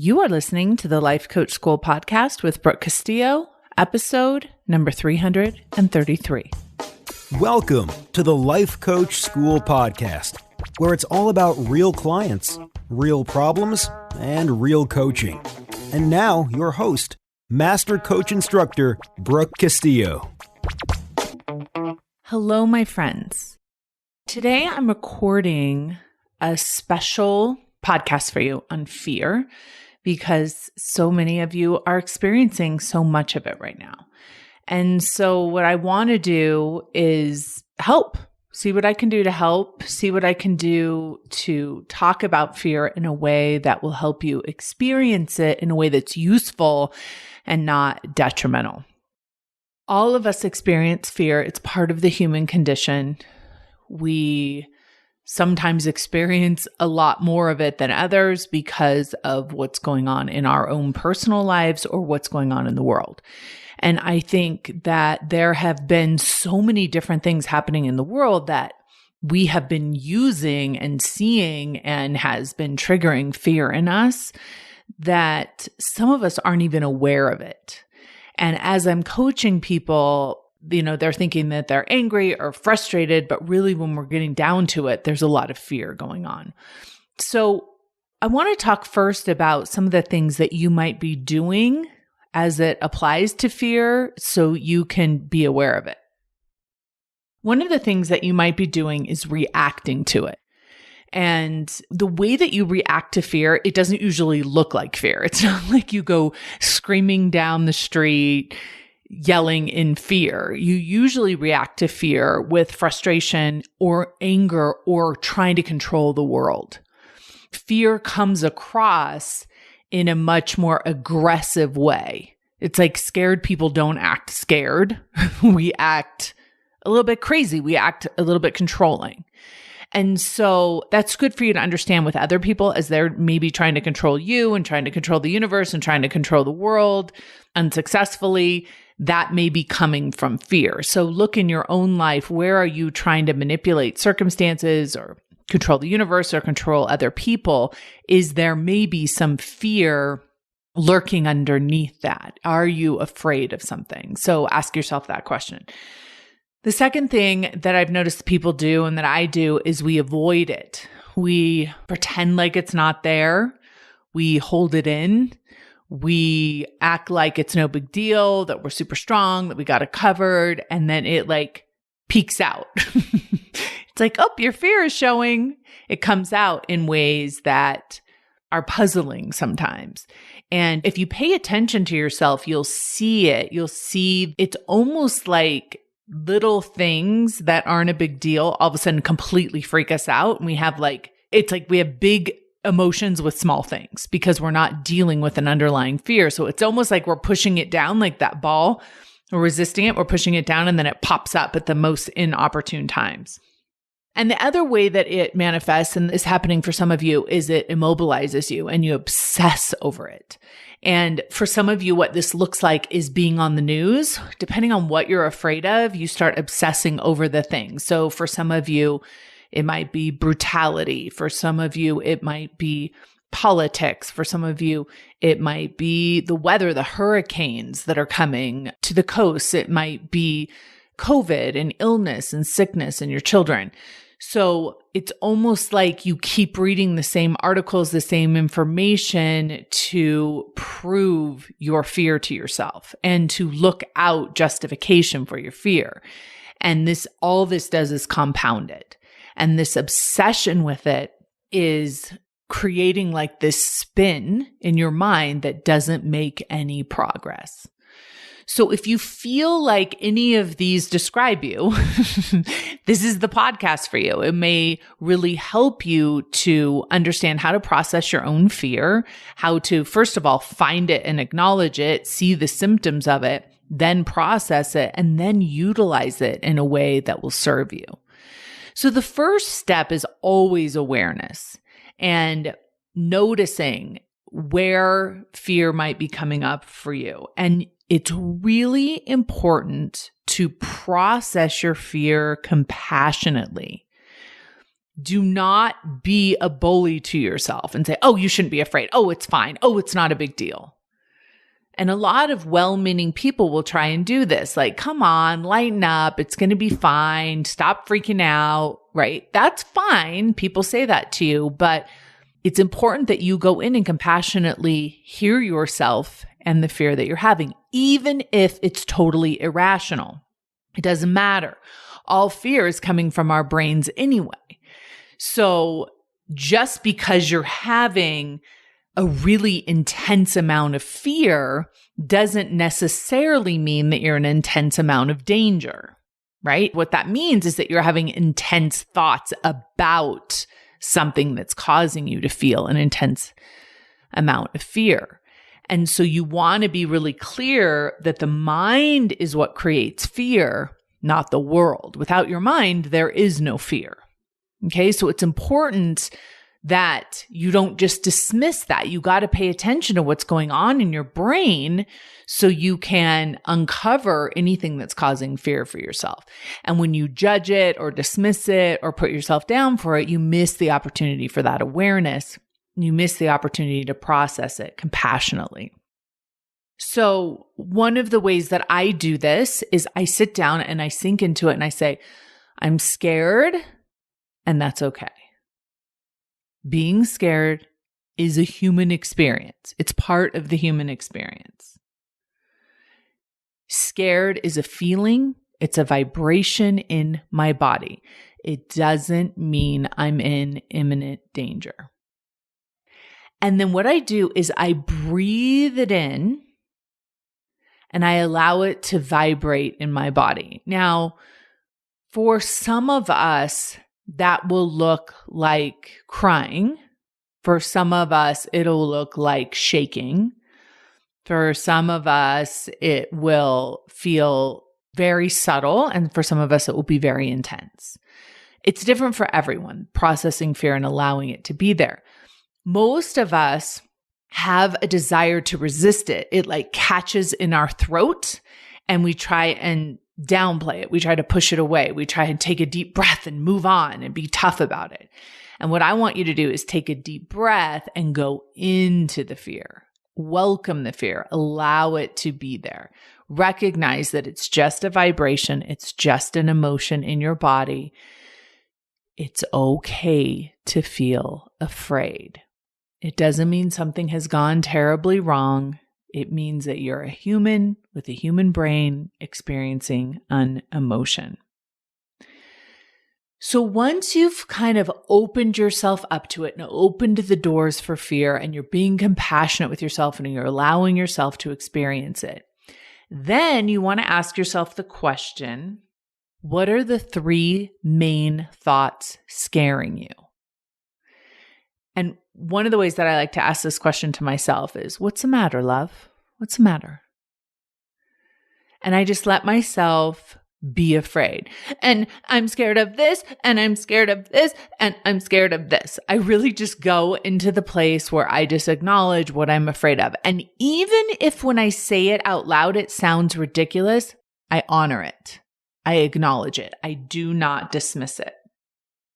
You are listening to the Life Coach School podcast with Brooke Castillo, episode number 333. Welcome to the Life Coach School podcast, where it's all about real clients, real problems, and real coaching. And now, your host, Master Coach Instructor, Brooke Castillo. Hello, my friends. Today, I'm recording a special podcast for you on fear because so many of you are experiencing so much of it right now. And so what I want to do is help, see what I can do to help, see what I can do to talk about fear in a way that will help you experience it in a way that's useful and not detrimental. All of us experience fear. It's part of the human condition. We sometimes experience a lot more of it than others because of what's going on in our own personal lives or what's going on in the world. And I think that there have been so many different things happening in the world that we have been using and seeing and has been triggering fear in us that some of us aren't even aware of it. And as I'm coaching people, they're thinking that they're angry or frustrated, but really when we're getting down to it, there's a lot of fear going on. So I want to talk first about some of the things that you might be doing as it applies to fear so you can be aware of it. One of the things that you might be doing is reacting to it. And the way that you react to fear, it doesn't usually look like fear. It's not like you go screaming down the street, yelling in fear. You usually react to fear with frustration or anger or trying to control the world. Fear comes across in a much more aggressive way. It's like scared people don't act scared. We act a little bit crazy. We act a little bit controlling. And so that's good for you to understand with other people as they're maybe trying to control you and trying to control the universe and trying to control the world unsuccessfully. That may be coming from fear. So look in your own life, where are you trying to manipulate circumstances or control the universe or control other people? Is there maybe some fear lurking underneath that? Are you afraid of something? So ask yourself that question. The second thing that I've noticed people do and that I do is we avoid it. We pretend like it's not there. We hold it in. We act like it's no big deal, that we're super strong, that we got it covered, and then it peeks out. It's like, oh, your fear is showing. It comes out in ways that are puzzling sometimes. And if you pay attention to yourself, you'll see it. You'll see it's almost like little things that aren't a big deal all of a sudden completely freak us out. And we have it's like we have big emotions with small things because we're not dealing with an underlying fear. So it's almost like we're pushing it down like that ball. We're resisting it. We're pushing it down and then it pops up at the most inopportune times. And the other way that it manifests, and is happening for some of you, is it immobilizes you and you obsess over it. And for some of you, what this looks like is being on the news. Depending on what you're afraid of, you start obsessing over the thing. So for some of you, it might be brutality. For some of you, it might be politics. For some of you, it might be the weather, the hurricanes that are coming to the coast. It might be COVID and illness and sickness in your children. So it's almost like you keep reading the same articles, the same information to prove your fear to yourself and to look out justification for your fear. And all this does is compound it. And this obsession with it is creating this spin in your mind that doesn't make any progress. So if you feel like any of these describe you, this is the podcast for you. It may really help you to understand how to process your own fear, how to, first of all, find it and acknowledge it, see the symptoms of it, then process it, and then utilize it in a way that will serve you. So the first step is always awareness and noticing where fear might be coming up for you. And it's really important to process your fear compassionately. Do not be a bully to yourself and say, oh, you shouldn't be afraid. Oh, it's fine. Oh, it's not a big deal. And a lot of well-meaning people will try and do this. Like, come on, lighten up. It's going to be fine. Stop freaking out, right? That's fine. People say that to you, but it's important that you go in and compassionately hear yourself and the fear that you're having, even if it's totally irrational. It doesn't matter. All fear is coming from our brains anyway. So just because you're having a really intense amount of fear doesn't necessarily mean that you're in an intense amount of danger, right? What that means is that you're having intense thoughts about something that's causing you to feel an intense amount of fear. And so you want to be really clear that the mind is what creates fear, not the world. Without your mind, there is no fear. Okay, so it's important that you don't just dismiss that. You got to pay attention to what's going on in your brain so you can uncover anything that's causing fear for yourself. And when you judge it or dismiss it or put yourself down for it, you miss the opportunity for that awareness. You miss the opportunity to process it compassionately. So one of the ways that I do this is I sit down and I sink into it and I say, I'm scared, and that's okay. Being scared is a human experience. It's part of the human experience. Scared is a feeling. It's a vibration in my body. It doesn't mean I'm in imminent danger. And then what I do is I breathe it in and I allow it to vibrate in my body. Now, for some of us, that will look like crying. For some of us, it'll look like shaking. For some of us, it will feel very subtle. And for some of us, it will be very intense. It's different for everyone, processing fear and allowing it to be there. Most of us have a desire to resist it. It like catches in our throat and we try and downplay it. We try to push it away. We try and take a deep breath and move on and be tough about it. And what I want you to do is take a deep breath and go into the fear. Welcome the fear. Allow it to be there. Recognize that it's just a vibration. It's just an emotion in your body. It's okay to feel afraid. It doesn't mean something has gone terribly wrong. It means that you're a human with a human brain experiencing an emotion. So once you've kind of opened yourself up to it and opened the doors for fear and you're being compassionate with yourself and you're allowing yourself to experience it, then you want to ask yourself the question, what are the 3 main thoughts scaring you? And one of the ways that I like to ask this question to myself is, what's the matter, love? What's the matter? And I just let myself be afraid. And I'm scared of this, and I'm scared of this, and I'm scared of this. I really just go into the place where I just acknowledge what I'm afraid of. And even if when I say it out loud, it sounds ridiculous, I honor it. I acknowledge it. I do not dismiss it.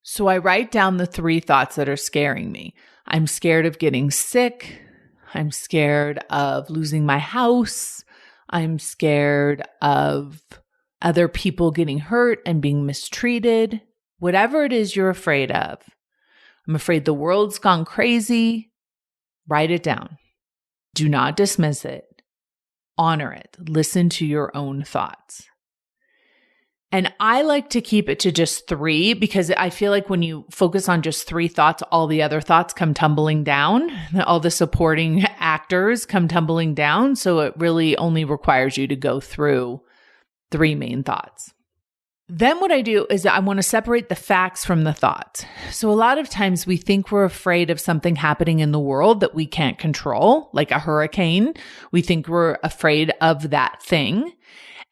So I write down the 3 thoughts that are scaring me. I'm scared of getting sick. I'm scared of losing my house. I'm scared of other people getting hurt and being mistreated. Whatever it is you're afraid of. I'm afraid the world's gone crazy. Write it down. Do not dismiss it. Honor it. Listen to your own thoughts. And I like to keep it to just 3 because I feel like when you focus on just 3 thoughts, all the other thoughts come tumbling down. All the supporting actors come tumbling down. So it really only requires you to go through 3 main thoughts. Then what I do is I want to separate the facts from the thoughts. So a lot of times we think we're afraid of something happening in the world that we can't control, like a hurricane. We think we're afraid of that thing.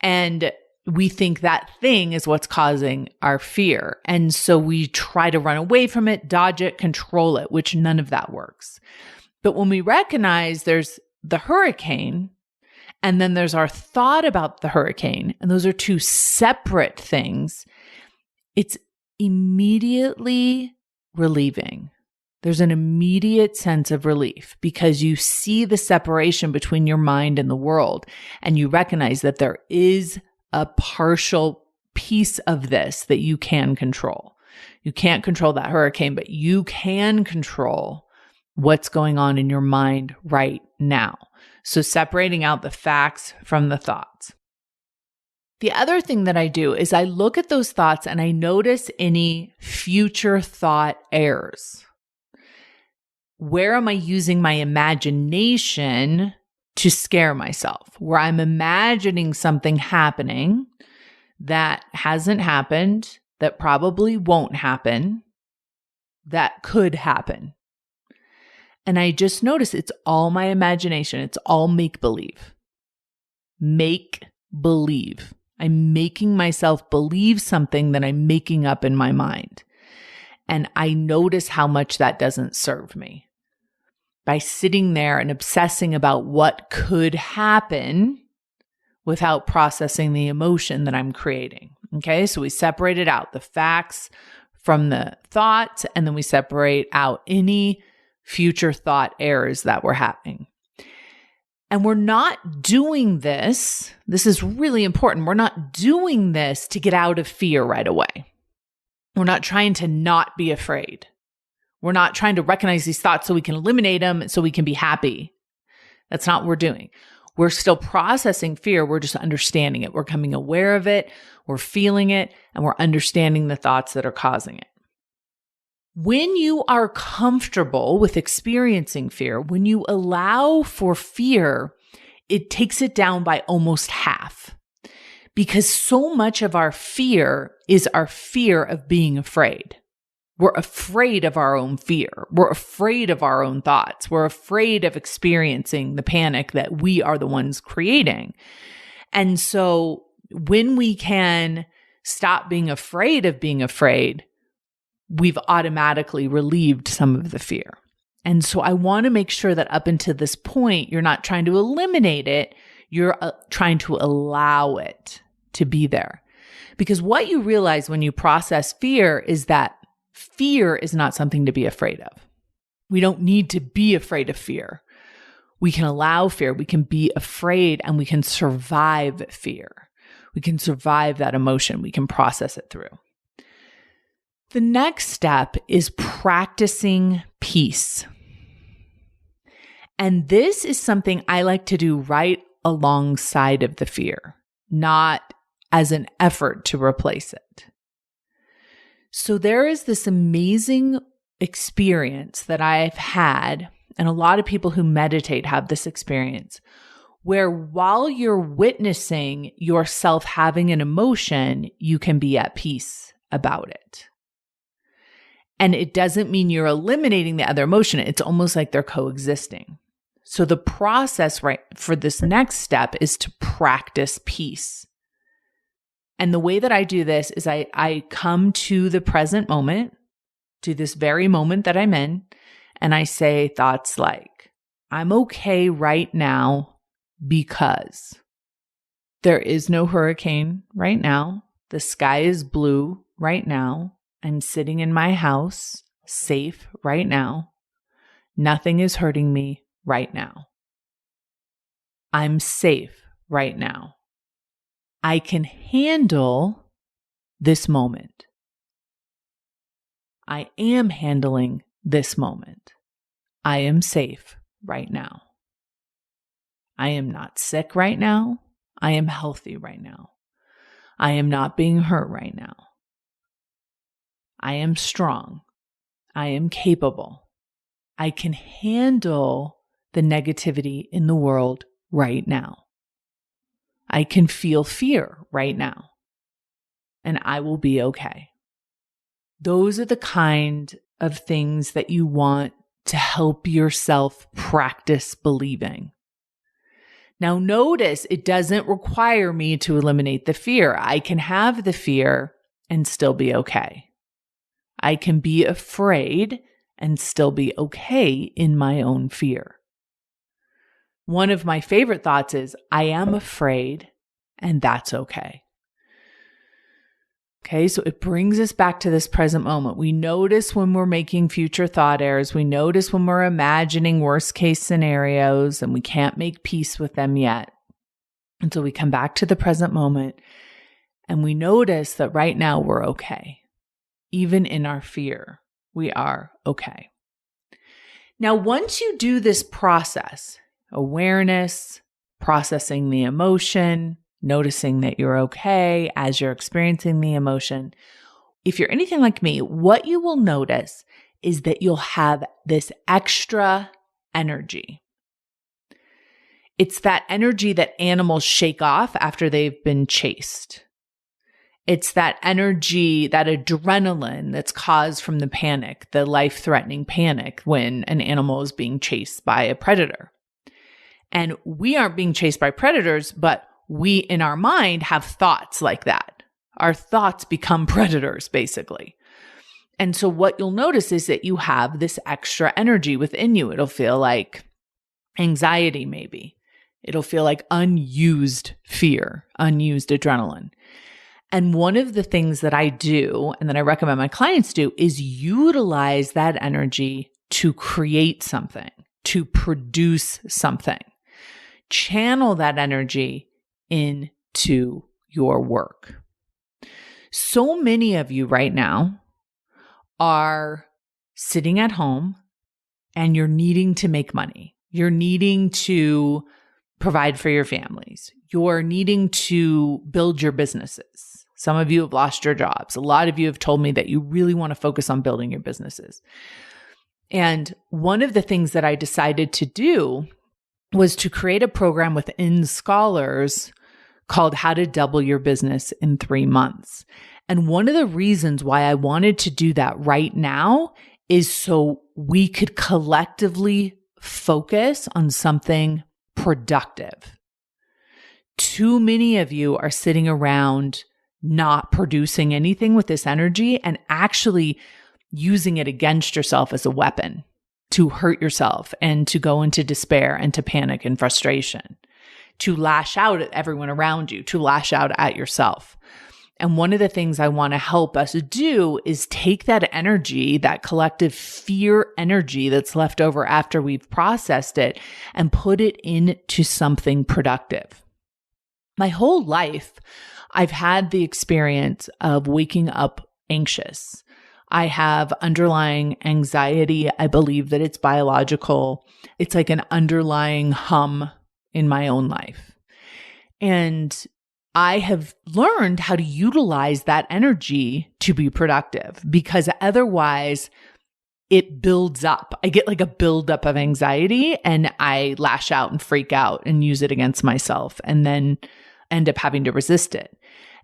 And we think that thing is what's causing our fear. And so we try to run away from it, dodge it, control it, which none of that works. But when we recognize there's the hurricane, and then there's our thought about the hurricane, and those are 2 separate things, it's immediately relieving. There's an immediate sense of relief because you see the separation between your mind and the world, and you recognize that there is a partial piece of this that you can control. You can't control that hurricane, but you can control what's going on in your mind right now. So separating out the facts from the thoughts. The other thing that I do is I look at those thoughts and I notice any future thought errors. Where am I using my imagination to scare myself? Where I'm imagining something happening that hasn't happened, that probably won't happen, that could happen. And I just notice it's all my imagination. It's all make-believe. Make-believe. I'm making myself believe something that I'm making up in my mind. And I notice how much that doesn't serve me. By sitting there and obsessing about what could happen without processing the emotion that I'm creating. Okay, so we separated out the facts from the thoughts, and then we separate out any future thought errors that were happening. And we're not doing this. This is really important. We're not doing this to get out of fear right away. We're not trying to not be afraid. We're not trying to recognize these thoughts so we can eliminate them so we can be happy. That's not what we're doing. We're still processing fear. We're just understanding it. We're becoming aware of it. We're feeling it, and we're understanding the thoughts that are causing it. When you are comfortable with experiencing fear, when you allow for fear, it takes it down by almost half. Because so much of our fear is our fear of being afraid. We're afraid of our own fear. We're afraid of our own thoughts. We're afraid of experiencing the panic that we are the ones creating. And so when we can stop being afraid of being afraid, we've automatically relieved some of the fear. And so I want to make sure that up until this point, you're not trying to eliminate it. You're trying to allow it to be there. Because what you realize when you process fear is that fear is not something to be afraid of. We don't need to be afraid of fear. We can allow fear. We can be afraid and we can survive fear. We can survive that emotion. We can process it through. The next step is practicing peace. And this is something I like to do right alongside of the fear, not as an effort to replace it. So there is this amazing experience that I've had, and a lot of people who meditate have this experience, where while you're witnessing yourself having an emotion, you can be at peace about it. And it doesn't mean you're eliminating the other emotion. It's almost like they're coexisting. So the process right for this next step is to practice peace. And the way that I do this is I come to the present moment, to this very moment that I'm in, and I say thoughts like, I'm okay right now because there is no hurricane right now. The sky is blue right now. I'm sitting in my house, safe right now. Nothing is hurting me right now. I'm safe right now. I can handle this moment. I am handling this moment. I am safe right now. I am not sick right now. I am healthy right now. I am not being hurt right now. I am strong. I am capable. I can handle the negativity in the world right now. I can feel fear right now, and I will be okay. Those are the kind of things that you want to help yourself practice believing. Now notice it doesn't require me to eliminate the fear. I can have the fear and still be okay. I can be afraid and still be okay in my own fear. One of my favorite thoughts is, I am afraid and that's okay. Okay, so it brings us back to this present moment. We notice when we're making future thought errors. We notice when we're imagining worst case scenarios and we can't make peace with them yet. And so we come back to the present moment and we notice that right now we're okay. Even in our fear, we are okay. Now, once you do this process, awareness, processing the emotion, noticing that you're okay as you're experiencing the emotion, if you're anything like me, what you will notice is that you'll have this extra energy. It's that energy that animals shake off after they've been chased. It's that energy, that adrenaline that's caused from the panic, the life-threatening panic when an animal is being chased by a predator. And we aren't being chased by predators, but we in our mind have thoughts like that. Our thoughts become predators, basically. And so what you'll notice is that you have this extra energy within you. It'll feel like anxiety, maybe. It'll feel like unused fear, unused adrenaline. And one of the things that I do and that I recommend my clients do is utilize that energy to create something, to produce something. Channel that energy into your work. So many of you right now are sitting at home and you're needing to make money. You're needing to provide for your families. You're needing to build your businesses. Some of you have lost your jobs. A lot of you have told me that you really want to focus on building your businesses. And one of the things that I decided to do was to create a program within Scholars called How to Double Your Business in 3 Months. And one of the reasons why I wanted to do that right now is so we could collectively focus on something productive. Too many of you are sitting around not producing anything with this energy and actually using it against yourself as a weapon to hurt yourself and to go into despair and to panic and frustration, to lash out at everyone around you, to lash out at yourself. And one of the things I want to help us do is take that energy, that collective fear energy that's left over after we've processed it, and put it into something productive. My whole life, I've had the experience of waking up anxious. I have underlying anxiety. I believe that it's biological. It's like an underlying hum in my own life. And I have learned how to utilize that energy to be productive because otherwise it builds up. I get like a buildup of anxiety and I lash out and freak out and use it against myself and then end up having to resist it.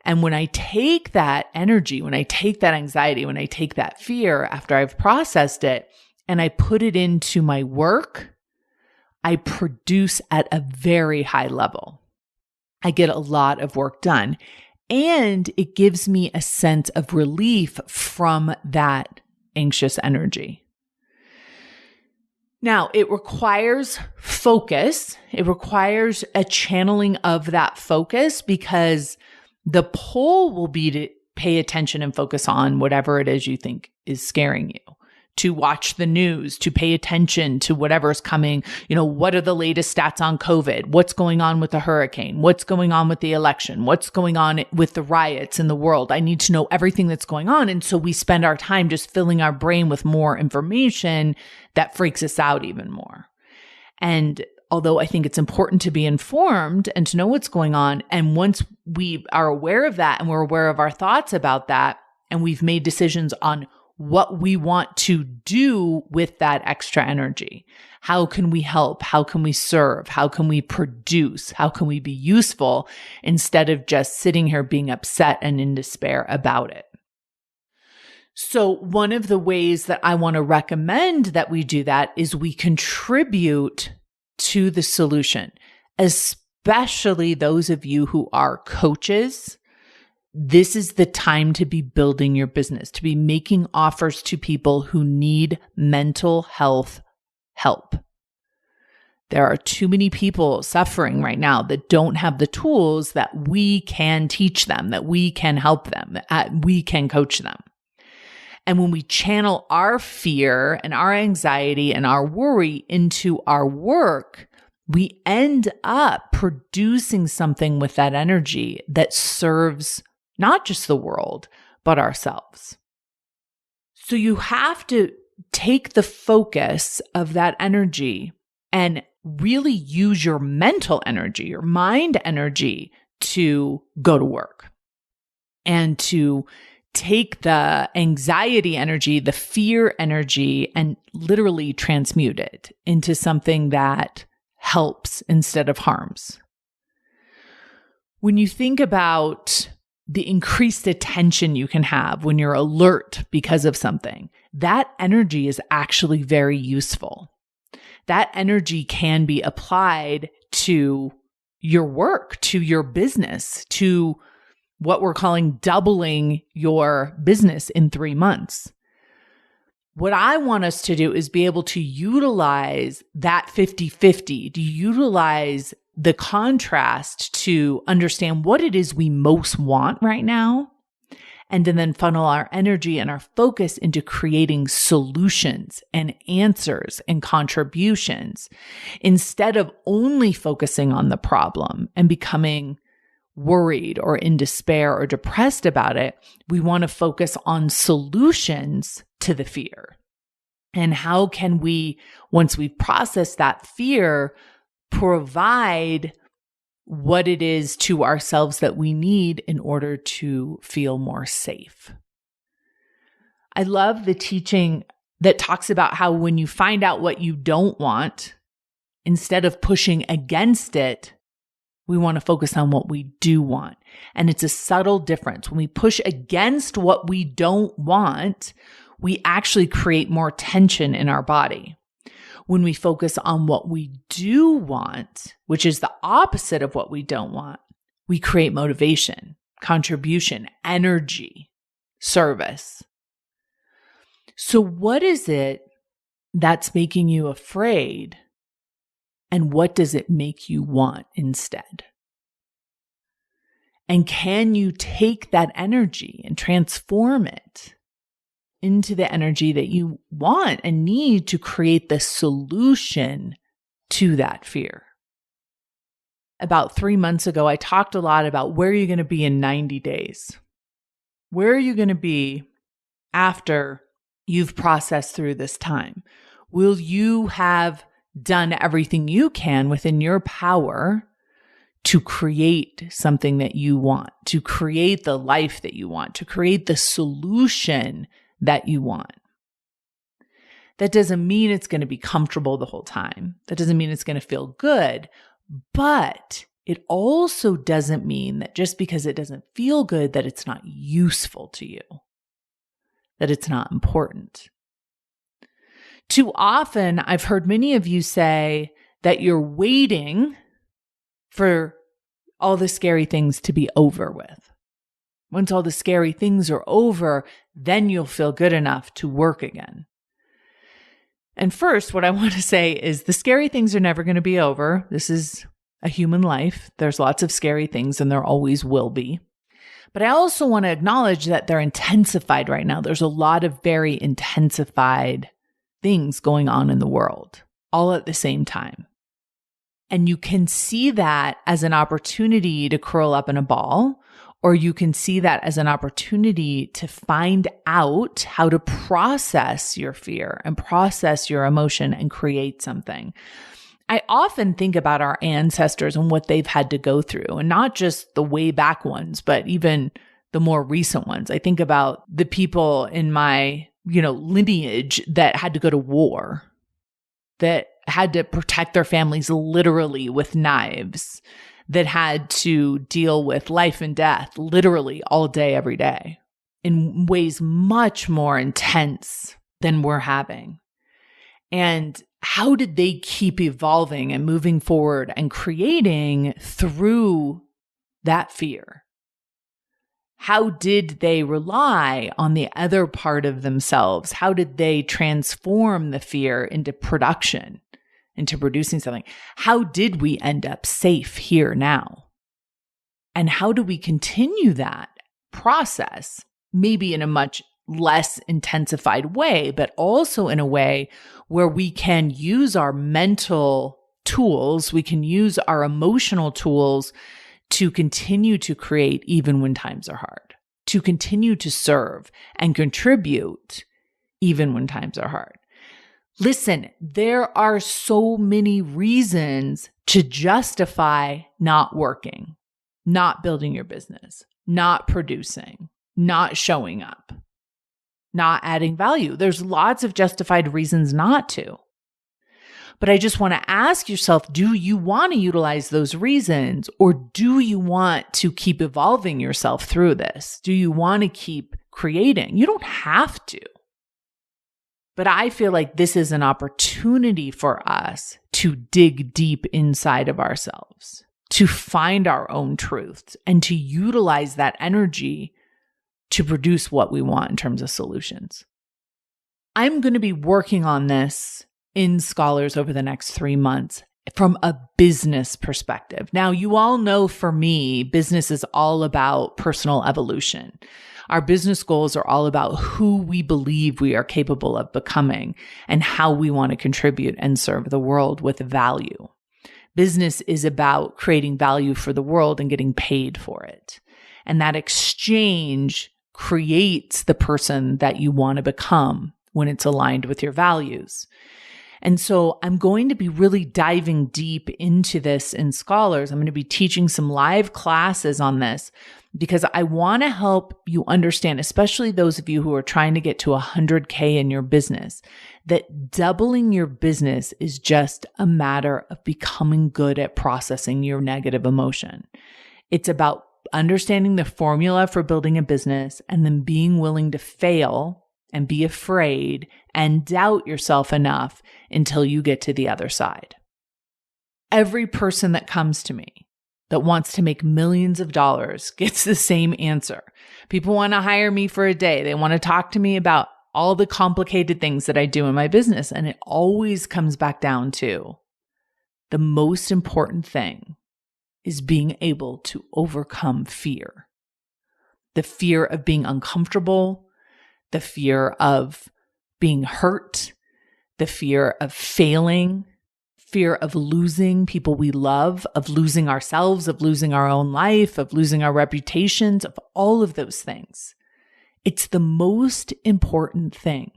And when I take that energy, when I take that anxiety, when I take that fear after I've processed it and I put it into my work, I produce at a very high level. I get a lot of work done and it gives me a sense of relief from that anxious energy. Now, it requires focus. It requires a channeling of that focus because the pull will be to pay attention and focus on whatever it is you think is scaring you, to watch the news, to pay attention to whatever is coming. What are the latest stats on COVID? What's going on with the hurricane? What's going on with the election? What's going on with the riots in the world? I need to know everything that's going on. And so we spend our time just filling our brain with more information that freaks us out even more. And although I think it's important to be informed and to know what's going on, and once we are aware of that and we're aware of our thoughts about that, and we've made decisions on what we want to do with that extra energy. How can we help? How can we serve? How can we produce? How can we be useful instead of just sitting here being upset and in despair about it? So one of the ways that I want to recommend that we do that is we contribute to the solution, especially those of you who are coaches. This is the time to be building your business, to be making offers to people who need mental health help. There are too many people suffering right now that don't have the tools that we can teach them, that we can help them, that we can coach them. And when we channel our fear and our anxiety and our worry into our work, we end up producing something with that energy that serves not just the world, but ourselves. So you have to take the focus of that energy and really use your mental energy, your mind energy to go to work and to take the anxiety energy, the fear energy, and literally transmute it into something that helps instead of harms. When you think about the increased attention you can have when you're alert because of something, that energy is actually very useful. That energy can be applied to your work, to your business, to what we're calling doubling your business in 3 months. What I want us to do is be able to utilize that 50-50, to utilize the contrast to understand what it is we most want right now, and to then funnel our energy and our focus into creating solutions and answers and contributions instead of only focusing on the problem and becoming worried or in despair or depressed about it. We want to focus on solutions to the fear. And how can we, once we've processed that fear, provide what it is to ourselves that we need in order to feel more safe? I love the teaching that talks about how when you find out what you don't want, instead of pushing against it, we want to focus on what we do want. And it's a subtle difference. When we push against what we don't want, we actually create more tension in our body. When we focus on what we do want, which is the opposite of what we don't want, we create motivation, contribution, energy, service. So what is it that's making you afraid? And what does it make you want instead? And can you take that energy and transform it into the energy that you want and need to create the solution to that fear? About 3 months ago, I talked a lot about where you're going to be in 90 days. Where are you going to be after you've processed through this time? Will you have done everything you can within your power to create something that you want, to create the life that you want, to create the solution that you want? That doesn't mean it's going to be comfortable the whole time. That doesn't mean it's going to feel good, but it also doesn't mean that just because it doesn't feel good, that it's not useful to you, that it's not important. Too often, I've heard many of you say that you're waiting for all the scary things to be over with. Once all the scary things are over, then you'll feel good enough to work again. And first, what I want to say is the scary things are never going to be over. This is a human life. There's lots of scary things, and there always will be. But I also want to acknowledge that they're intensified right now. There's a lot of very intensified things going on in the world, all at the same time. And you can see that as an opportunity to curl up in a ball, or you can see that as an opportunity to find out how to process your fear and process your emotion and create something. I often think about our ancestors and what they've had to go through, and not just the way back ones, but even the more recent ones. I think about the people in my lineage that had to go to war, that had to protect their families literally with knives, that had to deal with life and death literally all day, every day, in ways much more intense than we're having. And how did they keep evolving and moving forward and creating through that fear? How did they rely on the other part of themselves? How did they transform the fear into production into producing something? How did we end up safe here now? And how do we continue that process, maybe in a much less intensified way, but also in a way where we can use our mental tools, we can use our emotional tools to continue to create even when times are hard, to continue to serve and contribute even when times are hard. Listen, there are so many reasons to justify not working, not building your business, not producing, not showing up, not adding value. There's lots of justified reasons not to. But I just want to ask yourself, do you want to utilize those reasons, or do you want to keep evolving yourself through this? Do you want to keep creating? You don't have to. But I feel like this is an opportunity for us to dig deep inside of ourselves, to find our own truths, and to utilize that energy to produce what we want in terms of solutions. I'm going to be working on this in Scholars over the next 3 months from a business perspective. Now, you all know for me, business is all about personal evolution. Our business goals are all about who we believe we are capable of becoming and how we want to contribute and serve the world with value. Business is about creating value for the world and getting paid for it. And that exchange creates the person that you want to become when it's aligned with your values. And so I'm going to be really diving deep into this in Scholars. I'm going to be teaching some live classes on this because I want to help you understand, especially those of you who are trying to get to 100K in your business, that doubling your business is just a matter of becoming good at processing your negative emotion. It's about understanding the formula for building a business and then being willing to fail and be afraid and doubt yourself enough until you get to the other side. Every person that comes to me that wants to make millions of dollars gets the same answer. People want to hire me for a day. They want to talk to me about all the complicated things that I do in my business. And it always comes back down to the most important thing is being able to overcome fear. The fear of being uncomfortable, the fear of being hurt, the fear of failing, fear of losing people we love, of losing ourselves, of losing our own life, of losing our reputations, of all of those things. It's the most important thing.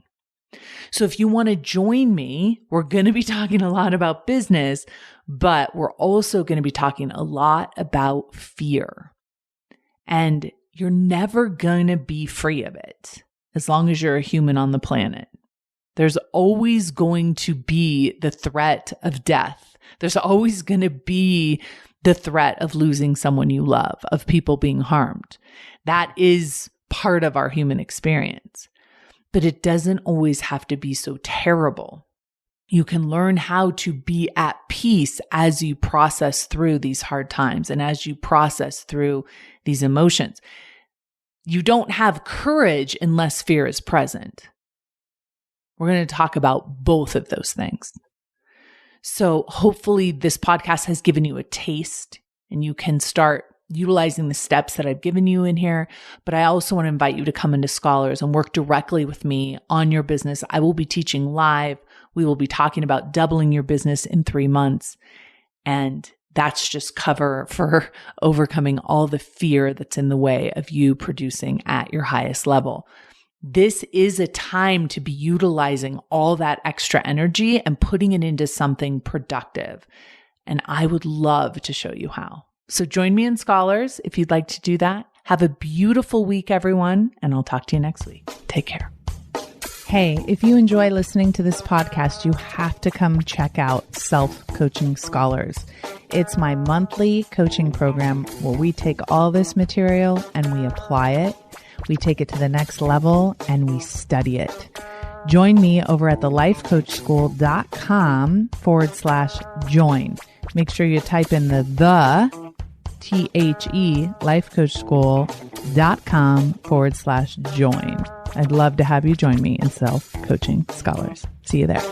So if you want to join me, we're going to be talking a lot about business, but we're also going to be talking a lot about fear. And you're never going to be free of it as long as you're a human on the planet. There's always going to be the threat of death. There's always going to be the threat of losing someone you love, of people being harmed. That is part of our human experience. But it doesn't always have to be so terrible. You can learn how to be at peace as you process through these hard times and as you process through these emotions. You don't have courage unless fear is present. We're going to talk about both of those things. So hopefully this podcast has given you a taste and you can start utilizing the steps that I've given you in here. But I also want to invite you to come into Scholars and work directly with me on your business. I will be teaching live. We will be talking about doubling your business in 3 months. And that's just cover for overcoming all the fear that's in the way of you producing at your highest level. This is a time to be utilizing all that extra energy and putting it into something productive. And I would love to show you how. So join me in Scholars if you'd like to do that. Have a beautiful week, everyone, and I'll talk to you next week. Take care. Hey, if you enjoy listening to this podcast, you have to come check out Self-Coaching Scholars. It's my monthly coaching program where we take all this material and we apply it. We take it to the next level and we study it. Join me over at thelifecoachschool.com/join. Make sure you type in the lifecoachschool.com/join. I'd love to have you join me in Self-Coaching Scholars. See you there.